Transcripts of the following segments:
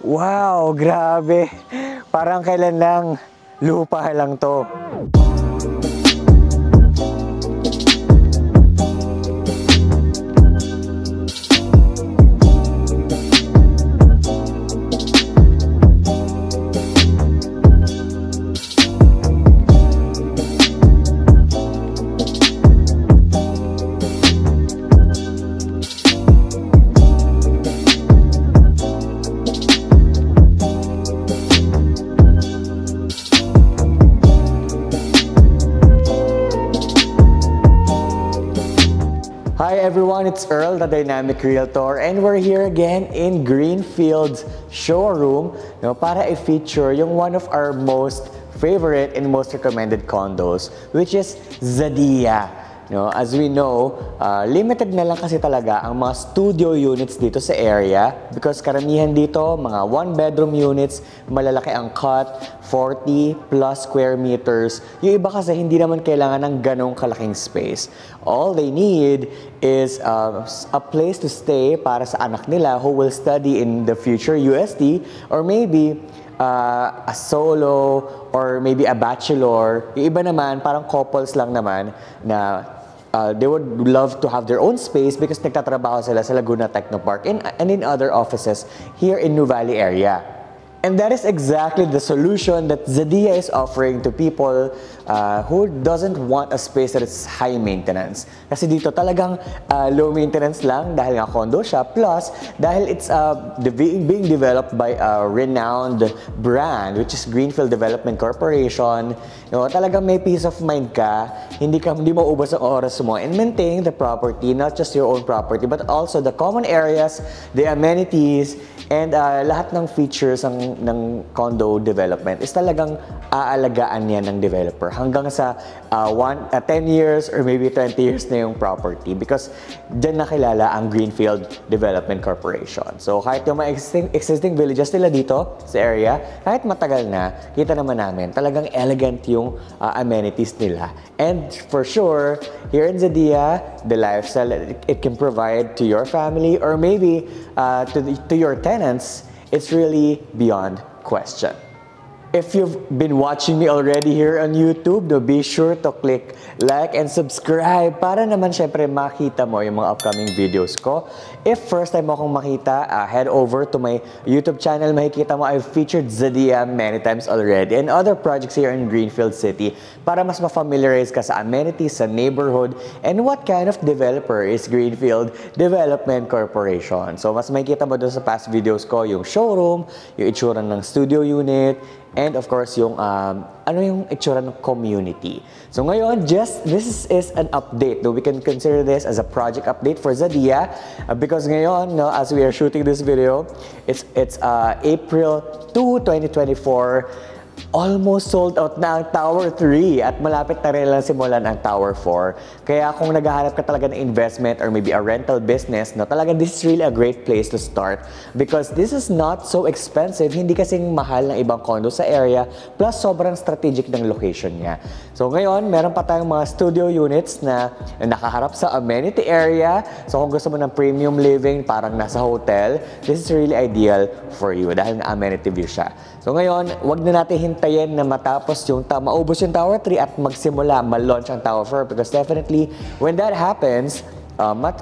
Wow, grabe. Parang kailan lang lupa lang to. Hi everyone, it's Earl, the Dynamic Realtor, and we're here again in Greenfield's showroom para i-feature yung one of our most favorite and most recommended condos, which is Zadia. As we know, limited na lang kasi talaga ang mga studio units dito sa area because karamihan dito, mga one-bedroom units, malalaki ang cut, 40 plus square meters. Yung iba kasi hindi naman kailangan ng ganong kalaking space. All they need is a place to stay para sa anak nila who will study in the future UST, or maybe a solo or maybe a bachelor. Yung iba naman, parang couples lang naman na they would love to have their own space because nagtatrabaho sila sa Laguna Technopark and in other offices here in New Valley area. And that is exactly the solution that Zadia is offering to people who doesn't want a space that is high maintenance. Kasi dito talagang low maintenance lang dahil nga condo siya, plus dahil it's being developed by a renowned brand which is Greenfield Development Corporation. Talagang may peace of mind ka, hindi mo ubos ang oras mo in maintaining the property, not just your own property but also the common areas, the amenities, and lahat ng features ng condo development is talagang aalagaan niya ng developer hanggang sa 10 years or maybe 20 years na yung property because dyan nakilala ang Greenfield Development Corporation. So kahit yung mga existing villages nila dito sa area, kahit matagal na, kita naman namin talagang elegant yung amenities nila. And for sure, here in Zadia, the lifestyle it can provide to your family or maybe to your tenants, it's really beyond question. If you've been watching me already here on YouTube, be sure to click like and subscribe para naman syempre makita mo yung mga upcoming videos ko. If first time mo akong makita, head over to my YouTube channel. Makikita mo I've featured Zadia many times already and other projects here in Greenfield City para mas ma-familiarize ka sa amenities, sa neighborhood, and what kind of developer is Greenfield Development Corporation. So mas makikita mo doon sa past videos ko yung showroom, yung itsura ng studio unit, and of course, yung yung itsura ng community. So ngayon, this is an update. We can consider this as a project update for Zadia because ngayon, as we are shooting this video, it's April 2, 2024. Almost sold out na ang Tower 3 at malapit na rin lang simulan ang Tower 4. Kaya kung naghahanap ka talaga ng investment or maybe a rental business, talaga this is really a great place to start because this is not so expensive. Hindi kasing mahal ng ibang condo sa area plus sobrang strategic ng location niya. So ngayon, meron pa tayong mga studio units na nakaharap sa amenity area. So kung gusto mo ng premium living, parang nasa hotel, this is really ideal for you dahil na amenity view siya. So ngayon, wag na natin hintayin na matapos maubos yung Tower 3 at magsimula, ma-launch ang Tower 4 because definitely, when that happens,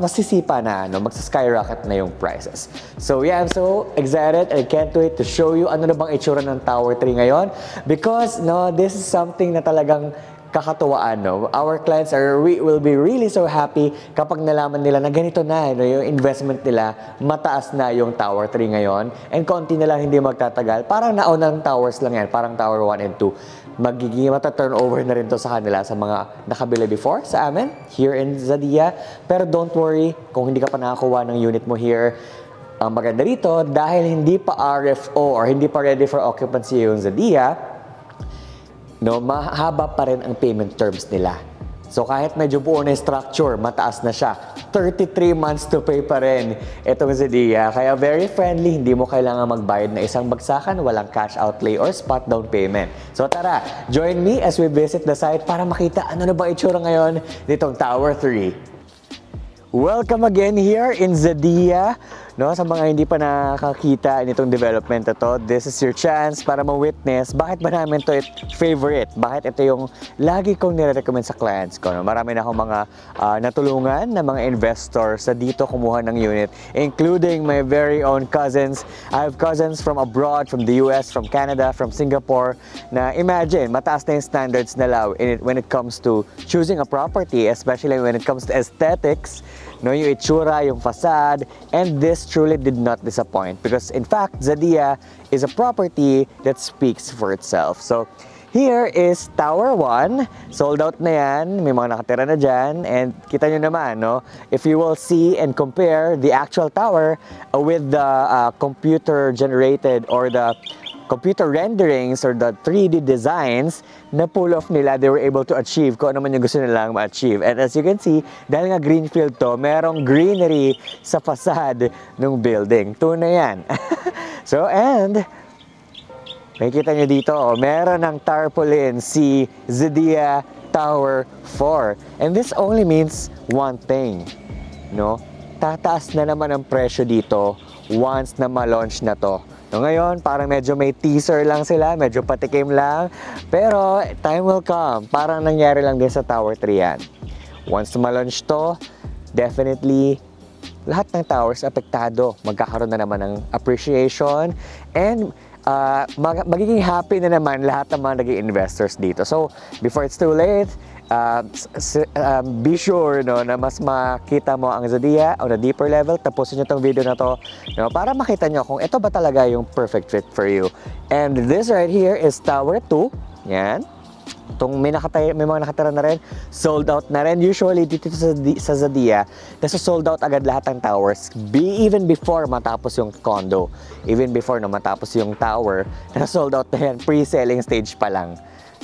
masisipa na, magsa-skyrocket na yung prices. So yeah, I'm so excited. I can't wait to show you ano na bang itsura ng Tower 3 ngayon because this is something na talagang kakatuwaan. Our clients will be really so happy kapag nalaman nila na ganito na yung investment nila, mataas na yung Tower 3 ngayon and konti na lang hindi magtatagal. Parang naunang towers lang yan, parang Tower 1 and 2. Magiging mata-turnover na rin to sa kanila sa mga nakabili before sa amin here in Zadia. Pero don't worry kung hindi ka pa nakakuha ng unit mo here. Ang maganda rito dahil hindi pa RFO or hindi pa ready for occupancy yung Zadia, mahaba pa rin ang payment terms nila. So kahit medyo buo na yung structure, mataas na siya. 33 months to pay pa rin itong Zadia. Kaya very friendly, hindi mo kailangan magbayad na isang bagsakan, walang cash outlay or spot down payment. So tara, join me as we visit the site para makita ano na ba itsura ngayon nitong Tower 3. Welcome again here in Zadia. no, sa mga hindi pa nakakita nitong development na to, this is your chance para ma-witness bakit ba namin to favorite, bakit ito yung lagi kong nire-recommend sa clients ko. No? Marami na akong mga natulungan na mga investors sa dito kumuha ng unit, including my very own cousins. I have cousins from abroad, from the US, from Canada, from Singapore, na imagine, mataas na yung standards nila when it comes to choosing a property, especially when it comes to aesthetics, no, yung itsura, yung facade, and this truly did not disappoint because in fact, Zadia is a property that speaks for itself. So, here is Tower 1. Sold out na yan. May mga nakatira na dyan. And kita nyo naman, no? If you will see and compare the actual tower with the computer-generated or the computer renderings or the 3D designs na pull off nila, they were able to achieve kung ano man yung gusto nilang ma-achieve. And as you can see, dahil nga greenfield to, merong greenery sa facade ng building. Tunay yan. So, and makikita nyo dito, meron ng tarpaulin si Zadia Tower 4. And this only means one thing, no? Tataas na naman ang presyo dito once na ma-launch na to. So ngayon, parang medyo may teaser lang sila, medyo patikim lang. Pero time will come. Parang nangyari lang din sa Tower 3 yan. Once na ma-launch to, definitely, lahat ng towers apektado. Magkakaroon na naman ng appreciation and magiging happy na naman lahat ng mga naging investors dito. So, before it's too late, be sure, no, na mas makita mo ang Zadia on a deeper level. Tapusin nyo itong video na to, no, para makita nyo kung ito ba talaga yung perfect fit for you. And this right here is Tower 2. Yan. Itong may mga nakatira na rin, sold out na rin. Usually dito sa Zadia, nasa sold out agad lahat ng towers. Even before matapos yung condo, even before na matapos yung tower, nasa sold out na yan. Pre-selling stage pa lang.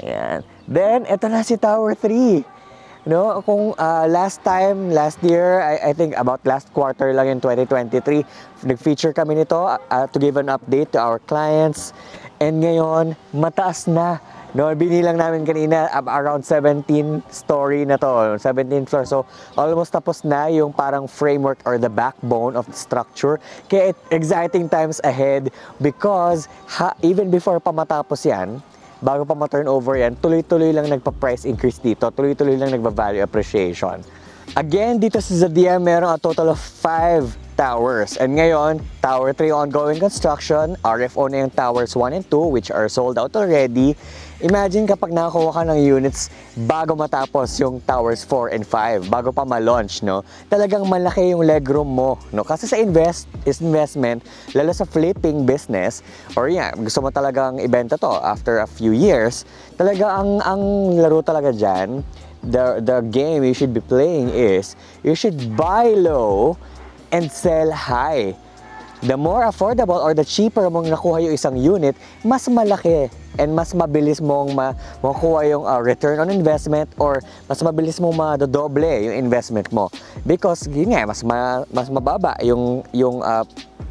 Ayan. Then, ito na si Tower 3. No, kung last year, I think about last quarter lang in 2023, nag-feature kami nito to give an update to our clients. And ngayon, mataas na. No, binilang namin kanina around 17 story na to, 17 floor. So, almost tapos na yung parang framework or the backbone of the structure. Kaya exciting times ahead because even before pa matapos yan, bago pa ma-turnover yan, tuloy-tuloy lang nagpa-price increase dito, tuloy-tuloy lang nagpa-value appreciation. Again, dito sa Zadia, meron a total of 5 towers. And ngayon, Tower 3 ongoing construction, RFO na yung Towers 1 and 2 which are sold out already. Imagine kapag nakakuha ka ng units bago matapos yung Towers 4 and 5, bago pa ma-launch, no? Talagang malaki yung legroom mo, no? Kasi sa investment, lalo sa flipping business, or gusto mo talagang ibenta to after a few years, talaga ang laro talaga dyan, the game you should be playing is, you should buy low and sell high. The more affordable or the cheaper mong nakuha yung isang unit, mas malaki and mas mabilis mong makuha yung return on investment or mas mabilis mong madodoble yung investment mo. Because yun nga, mas mababa yung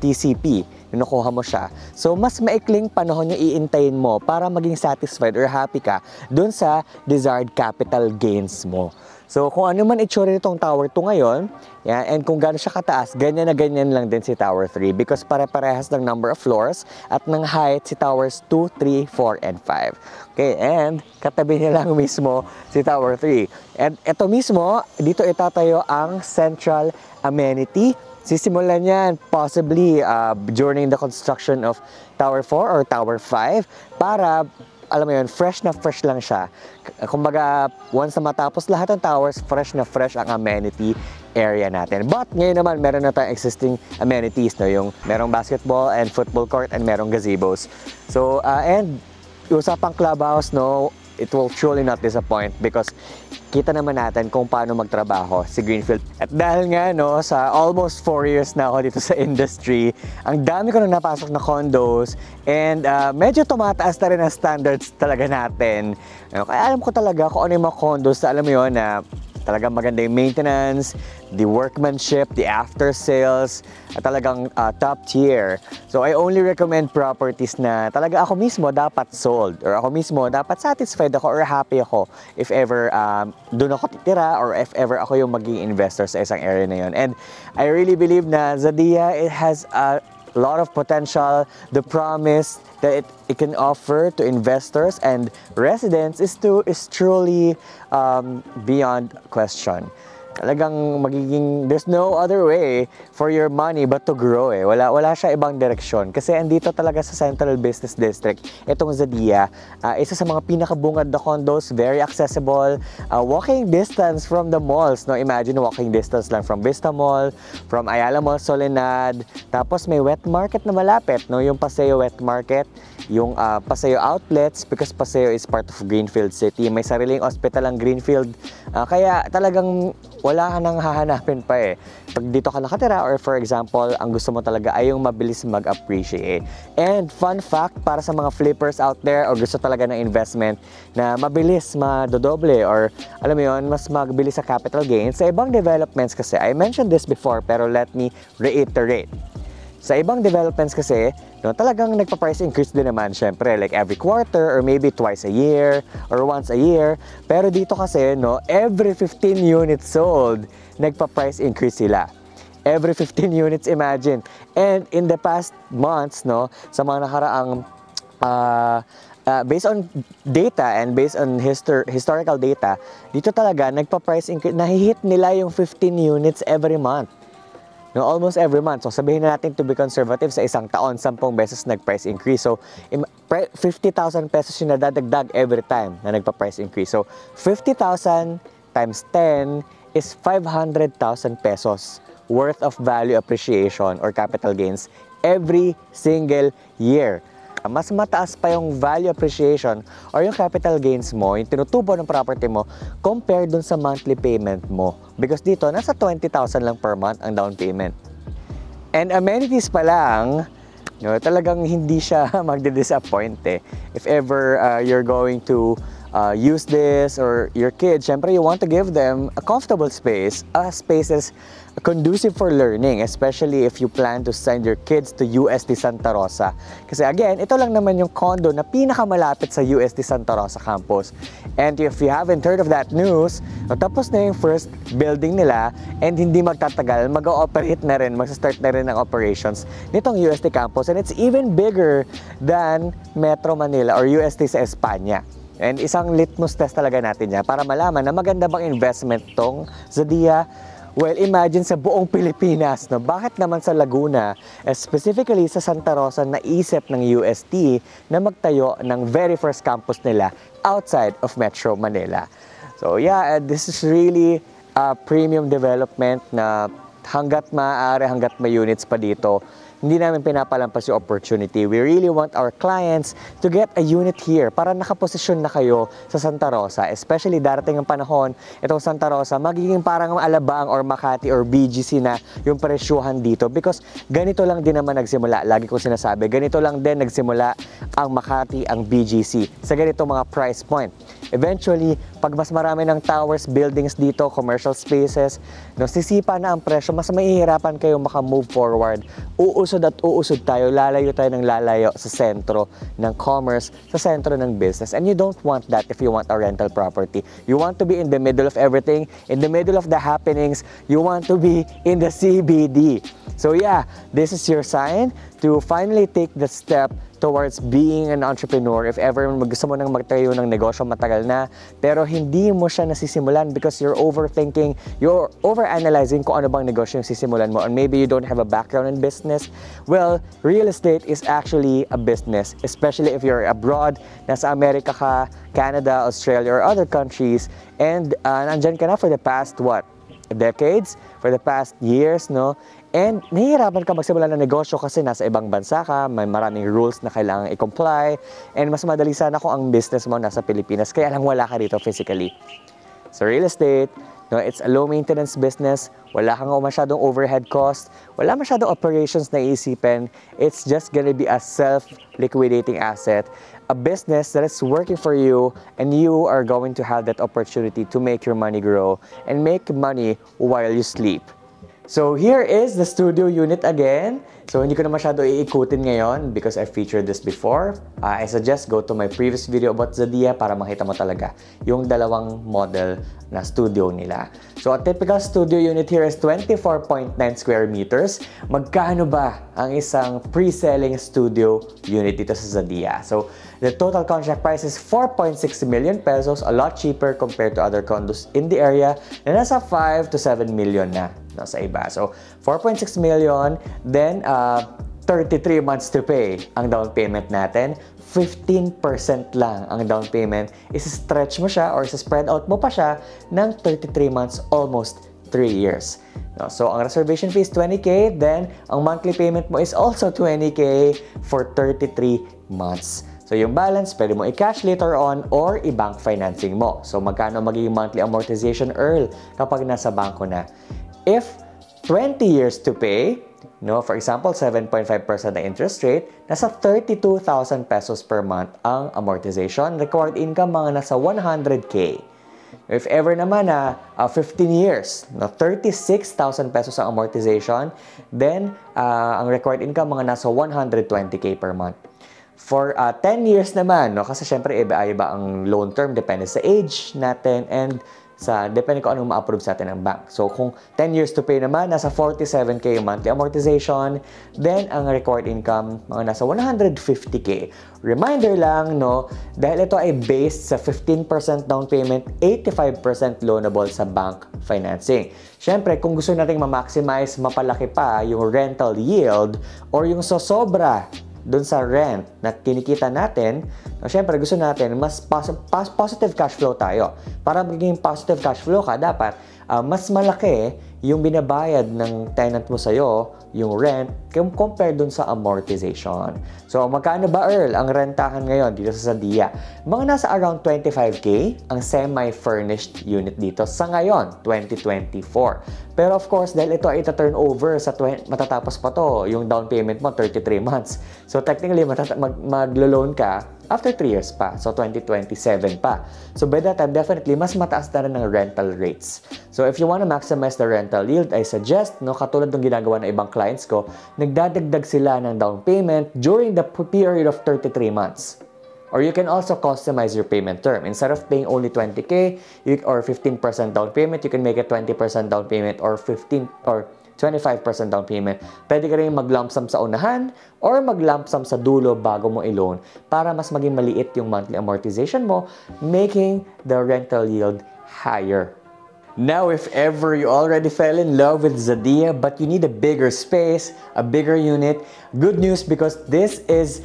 TCP na nakuha mo siya. So, mas maikling panahon yung iintayin mo para maging satisfied or happy ka dun sa desired capital gains mo. So, kung ano man itsura nitong Tower 2 ngayon, and kung gaano siya kataas, ganyan na ganyan lang din si Tower 3 because pare-parehas ng number of floors at ng height si Towers 2, 3, 4, and 5. Okay, and katabi niya lang mismo si Tower 3. And ito mismo, dito itatayo ang central amenity. Sisimulan yan possibly during the construction of Tower 4 or Tower 5 para alam mo yun, fresh na fresh lang siya. Kumbaga, once na matapos lahat ng towers, fresh na fresh ang amenity area natin. But ngayon naman, meron na tayong existing amenities, no? Yung merong basketball and football court and merong gazebos. So, and usapang clubhouse, no, it will truly not disappoint because kita naman natin kung paano magtrabaho si Greenfield. At dahil nga, no, sa almost 4 years na ako dito sa industry, ang dami ko na napasok na condos and medyo tumataas na rin ang standards talaga natin. Kaya alam ko talaga kung ano yung mga condos na alam mo yun na Talagang maganda yung maintenance, the workmanship, the after sales, at talagang top tier. So I only recommend properties na talaga ako mismo dapat sold, or ako mismo dapat satisfied ako or happy ako if ever doon ako titira, or if ever ako yung maging investor sa isang area na yun. And I really believe na Zadia, it has a lot of potential. The promise that it can offer to investors and residents is truly beyond question. Talagang magiging, there's no other way for your money but to grow eh. Wala siya ibang direksyon. Kasi andito talaga sa Central Business District, itong Zadia, isa sa mga pinakabungad na condos, very accessible, walking distance from the malls. No? Imagine walking distance lang from Vista Mall, from Ayala Mall, Soledad, tapos may wet market na malapit, no? Yung Paseo Wet Market, yung Paseo Outlets, because Paseo is part of Greenfield City. May sariling hospital ang Greenfield. Kaya talagang wala ka nang hahanapin pa eh. Pag dito ka nakatira, or for example, ang gusto mo talaga ay yung mabilis mag-appreciate. And fun fact, para sa mga flippers out there, o gusto talaga ng investment na mabilis madodoble, or alam mo yun, mas mabilis sa capital gains, sa ibang developments kasi, I mentioned this before, pero let me reiterate. Sa ibang developments kasi, no, talagang nagpa-price increase din naman, syempre, like every quarter or maybe twice a year or once a year. Pero dito kasi, no, every 15 units sold, nagpa-price increase sila. Every 15 units, imagine. And in the past months, no, sa mga nakaraang based on data and based on historical data, dito talaga nagpa-price increase, nahihit nila yung 15 units every month. No, almost every month. So sabihin na natin to be conservative, sa isang taon, 10 beses nag-price increase. So 50,000 pesos yung nadadagdag every time na nagpa-price increase. So 50,000 times 10 is 500,000 pesos worth of value appreciation or capital gains every single year. Mas mataas pa yung value appreciation or yung capital gains mo, yung tinutubo ng property mo, compared dun sa monthly payment mo. Because dito, nasa 20,000 lang per month ang down payment. And amenities pa lang, no, talagang hindi siya magdi-disappoint eh. If ever you're going to use this, or your kids, syempre you want to give them a comfortable space, a space that's conducive for learning, especially if you plan to send your kids to UST Santa Rosa. Kasi again, ito lang naman yung condo na pinakamalapit sa UST Santa Rosa campus. And if you haven't heard of that news, tapos na yung first building nila, and hindi magtatagal, mag-ooperate na rin, mag-start na rin ang operations nitong UST campus. And it's even bigger than Metro Manila or UST sa Espanya. And isang litmus test talaga natin yan para malaman na maganda bang investment tong Zadia. Well, imagine sa buong Pilipinas, no? Bakit naman sa Laguna, specifically sa Santa Rosa, naisip ng UST na magtayo ng very first campus nila outside of Metro Manila. So yeah, this is really a premium development na hanggat maaari, hanggat may units pa dito, hindi namin pinapalampas yung opportunity. We really want our clients to get a unit here para nakaposisyon na kayo sa Santa Rosa. Especially darating ang panahon, itong Santa Rosa, magiging parang Alabang or Makati or BGC na yung presyuhan dito. Because ganito lang din naman nagsimula. Lagi ko sinasabi, ganito lang din nagsimula ang Makati, ang BGC. Sa ganito mga price point. Eventually, pag mas marami ng towers, buildings dito, commercial spaces, no, sisipa na ang presyo, mas mahihirapan kayo maka-move forward. Uusod at uusod tayo, lalayo tayo ng lalayo sa sentro ng commerce, sa sentro ng business. And you don't want that if you want a rental property. You want to be in the middle of everything, in the middle of the happenings. You want to be in the CBD. So yeah, this is your sign to finally take the step towards being an entrepreneur. If ever gusto mo nang magtayo ng negosyo matagal na, pero hindi mo siya nasisimulan because you're overthinking, you're overanalyzing kung ano bang negosyo yung sisimulan mo, and maybe you don't have a background in business. Well, real estate is actually a business, especially if you're abroad, nasa Amerika ka, Canada, Australia, or other countries, and nandyan ka na for the past, decades, for the past years, no? And nahihirapan ka magsimula ng negosyo kasi nasa ibang bansa ka, may maraming rules na kailangan i-comply, and mas madali sana kung ang business mo nasa Pilipinas, kaya lang wala ka dito physically. So real estate, No, it's a low-maintenance business. Wala kang masyadong overhead cost. Wala masyadong operations na iisipin. It's just gonna be a self-liquidating asset. A business that is working for you, and you are going to have that opportunity to make your money grow and make money while you sleep. So here is the studio unit again. So hindi ko na masyado iikutin ngayon because I featured this before. I suggest go to my previous video about Zadia para makita mo talaga yung dalawang model na studio nila. So a typical studio unit here is 24.9 square meters. Magkano ba ang isang pre-selling studio unit dito sa Zadia? So the total contract price is 4.6 million pesos, a lot cheaper compared to other condos in the area na nasa 5 to 7 million na sa iba. So 4.6 million, then 33 months to pay ang down payment natin. 15% lang ang down payment. Isa-stretch mo siya or isa-spread out mo pa siya ng 33 months, almost 3 years. No, so ang reservation fee is 20K, then ang monthly payment mo is also 20K for 33 months. So yung balance, pwede mo i-cash later on or i-bank financing mo. So magkano magiging monthly amortization, Earl, kapag nasa bangko na? If 20 years to pay, no, for example, 7.5% na interest rate, nasa 32,000 pesos per month ang amortization. Required income, mga nasa 100K. If ever naman na 15 years, no, 36,000 pesos ang amortization, then ang required income, mga nasa 120K per month. For 10 years naman, no, kasi syempre iba-iba ang loan term, depende sa age natin and depende kung anong ma-approve sa atin ng bank. So, kung 10 years to pay naman, nasa 47K yung monthly amortization. Then, ang required income, mga nasa 150K. Reminder lang, no, dahil ito ay based sa 15% down payment, 85% loanable sa bank financing. Siyempre, kung gusto nating ma-maximize, mapalaki pa yung rental yield or yung sosobra doon sa rent na kinikita natin, siyempre gusto natin mas positive cash flow tayo. Para maging positive cash flow ka, dapat mas malaki yung binabayad ng tenant mo sa'yo, yung rent, compared dun sa amortization. So, magkano ba, Earl, ang rentahan ngayon dito sa Zadia? Mga nasa around 25K ang semi-furnished unit dito sa ngayon, 2024. Pero of course, dahil ito ay ita-turn over sa matatapos pa to, yung down payment mo, 33 months. So, technically, maglo-loan ka after 3 years pa. So, 2027 pa. So, by that time, definitely, mas mataas na rin ng rental rates. So, if you want to maximize the rental yield, I suggest, no, katulad ng ginagawa ng ibang clients ko, nagdadagdag sila ng down payment during the period of 33 months. Or you can also customize your payment term. Instead of paying only 20K or 15% down payment, you can make it 20% down payment or 15 or 25% down payment. Pwede ka rin mag-lump sum sa unahan or mag-lump sum sa dulo bago mo i-loan para mas maging maliit yung monthly amortization mo, making the rental yield higher. Now, if ever you already fell in love with Zadia but you need a bigger space, a bigger unit, good news because this is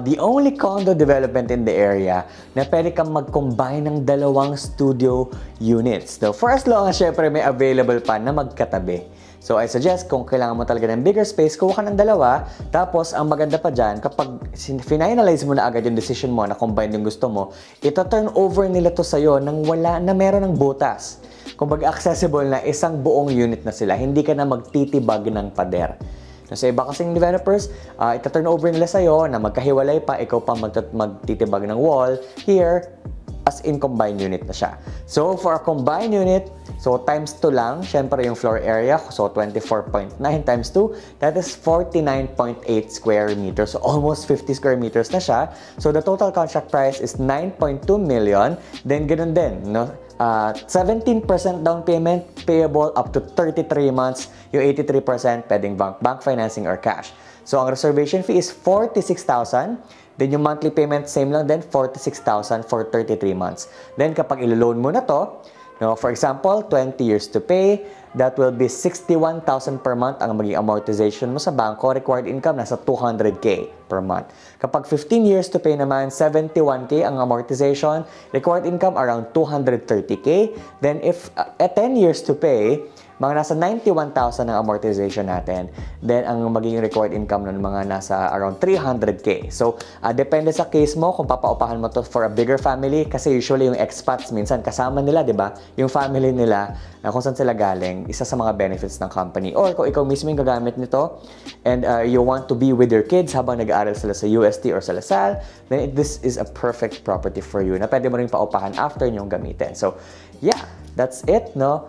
the only condo development in the area na pwede kang mag-combine ng dalawang studio units. Now, for as long as syempre may available pa na magkatabi. So, I suggest kung kailangan mo talaga ng bigger space, kuha ka ng dalawa. Tapos, ang maganda pa dyan, kapag finalize mo na agad yung decision mo na combine yung gusto mo, ito-turn over nila to sa'yo nang meron ng butas. Kumbaga, accessible na isang buong unit na sila. Hindi ka na magtitibag ng pader. Sa iba kasing developers, ito-turn over nila sa'yo na magkahiwalay pa, ikaw pa magtitibag ng wall. Here, as in combined unit na siya. So, for a combined unit, so times 2 lang, syempre yung floor area, so 24.9 times 2, that is 49.8 square meters. So, almost 50 square meters na siya. So, the total contract price is 9.2 million. Then, ganun din, no? 17% down payment, payable up to 33 months. Yung 83%, pwedeng bank financing or cash. So, ang reservation fee is 46,000. Then, yung monthly payment, same lang din, 46,000 for 33 months. Then, kapag ilo-loan mo na to, no, for example, 20 years to pay, that will be 61,000 per month ang magiging amortization mo sa bangko. Required income, nasa 200K per month. Kapag 15 years to pay naman, 71K ang amortization. Required income, around 230K. Then, if 10 years to pay, mga nasa 91,000 ang amortization natin. Then, ang magiging required income nun, mga nasa around 300K. So, depende sa case mo kung papaupahan mo to for a bigger family kasi usually yung expats minsan kasama nila, di ba? Yung family nila, kung saan sila galing, isa sa mga benefits ng company. Or kung ikaw mismo yung gagamit nito and you want to be with your kids habang nag-aaral sila sa UST or sa LaSalle, then this is a perfect property for you na pwede mo rin paupahan after nyong gamitin. So, yeah, that's it, no?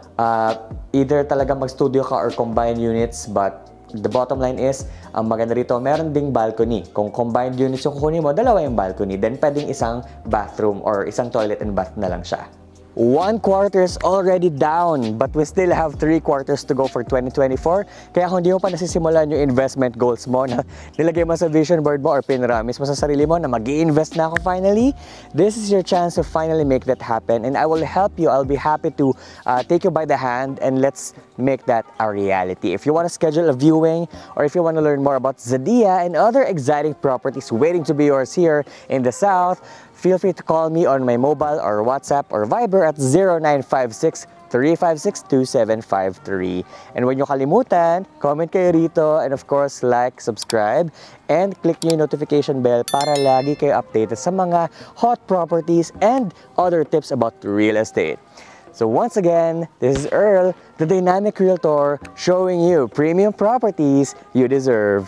Either talaga mag-studio ka or combined units, but the bottom line is, ang maganda rito, meron ding balcony. Kung combined units yung kukunin mo, dalawa yung balcony. Then, pwedeng isang bathroom or isang toilet and bath na lang siya. 1 quarter is already down, but we still have 3 quarters to go for 2024. Kaya kung di mo pa nasisimulan yung investment goals mo na nilagay mo sa vision board mo or pinramis mo sa sarili mo na mag-i-invest na ako finally, this is your chance to finally make that happen. And I will help you. I'll be happy to take you by the hand and let's make that a reality. If you want to schedule a viewing or if you want to learn more about Zadia and other exciting properties waiting to be yours here in the South, feel free to call me on my mobile or WhatsApp or Viber at 0956-356-2753. And when you kalimutan, comment kayo rito and of course like, subscribe, and click nyo yung notification bell para lagi kayo updated sa mga hot properties and other tips about real estate. So once again, this is Earl, the Dynamic Realtor, showing you premium properties you deserve.